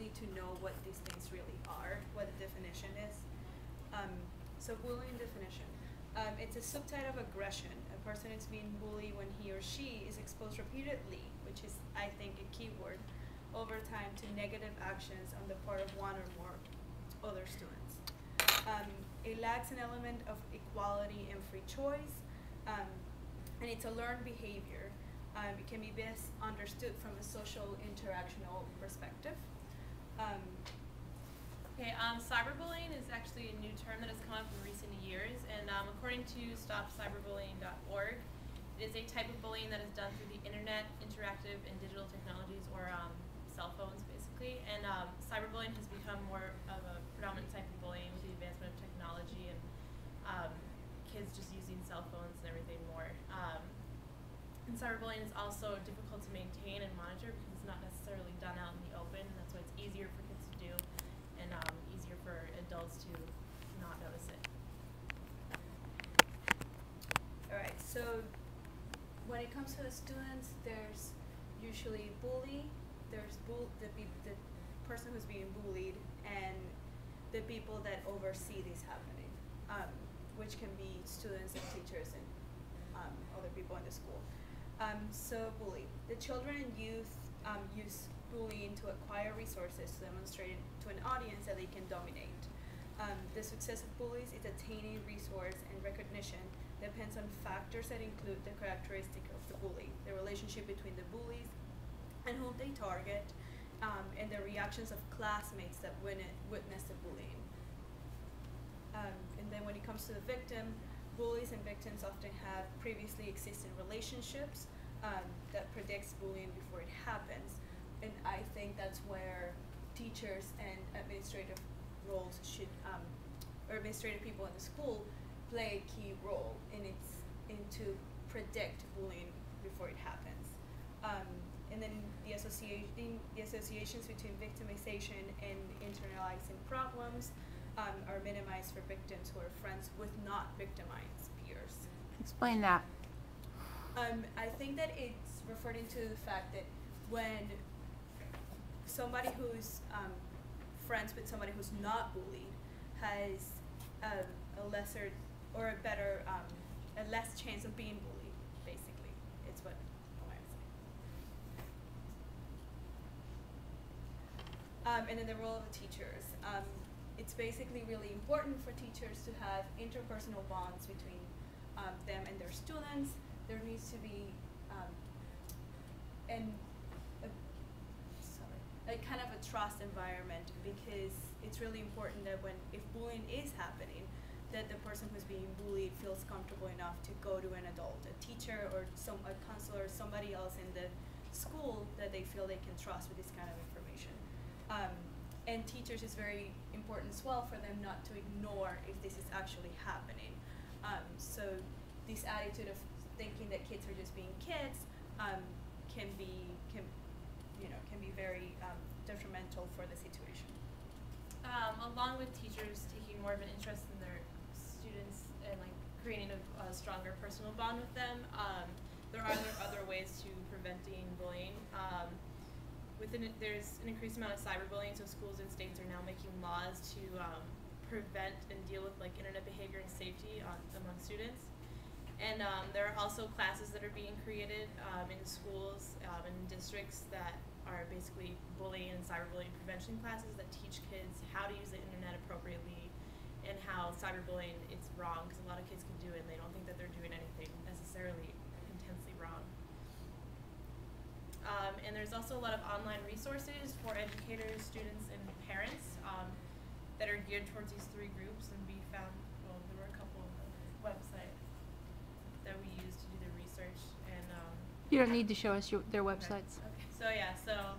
need to know what these things really are, what the definition is. So bullying definition. It's a subtype of aggression. A person is being bullied when he or she is exposed repeatedly, which is, I think, a key word, over time to negative actions on the part of one or more other students. It lacks an element of equality and free choice, and it's a learned behavior. It can be best understood from a social interactional perspective. Cyberbullying is actually a new term that has come up in recent years, and according to stopcyberbullying.org, it is a type of bullying that is done through the internet, interactive, and digital technologies, or cell phones, basically. And cyberbullying has become more of a predominant type of bullying with the advancement of technology and kids just using cell phones and everything more. And cyberbullying is also difficult to maintain and monitor because it's not necessarily done out in the open, and that's why it's easier for kids to do and easier for adults to not notice it. All right, so when it comes to the students, there's usually bully, there's the person who's being bullied, and the people that oversee this happening, which can be students and teachers and other people in the school. So bully. The children and youth use bullying to acquire resources to demonstrate to an audience that they can dominate. The success of bullies is attaining resource and recognition depends on factors that include the characteristic of the bully, the relationship between the bullies and whom they target, and the reactions of classmates that witness the bullying. And then when it comes to the victim, bullies and victims often have previously existing relationships that predicts bullying before it happens. And I think that's where teachers and administrative roles should, or administrative people in the school play a key role to predict bullying before it happens. And then the associations between victimization and internalizing problems are minimized for victims who are friends with not victimized peers. Explain that. I think that it's referring to the fact that when somebody who's friends with somebody who's not bullied has a lesser or a better, a less chance of being bullied, basically. It's what I want to say. And then the role of the teachers. It's basically really important for teachers to have interpersonal bonds between them and their students. There needs to be a kind of a trust environment, because it's really important that if bullying is happening, that the person who's being bullied feels comfortable enough to go to an adult, a teacher or a counselor, or somebody else in the school that they feel they can trust with this kind of information. And teachers is very important as well for them not to ignore if this is actually happening. So this attitude of thinking that kids are just being kids can be very detrimental for the situation. Along with teachers taking more of an interest in their students and creating a stronger personal bond with them, there are other ways to preventing bullying. There's an increased amount of cyberbullying, so schools and states are now making laws to prevent and deal with internet behavior and safety among students. And there are also classes that are being created in schools and districts that are basically bullying and cyberbullying prevention classes that teach kids how to use the internet appropriately and how cyberbullying is wrong, because a lot of kids can do it and they don't think that they're doing anything necessarily intensely wrong. And there's also a lot of online resources for educators, students, and parents that are geared towards these three groups, and we found, well, there were a couple of websites that we used to do the research. And you don't need to show us their websites. Okay. So yeah, so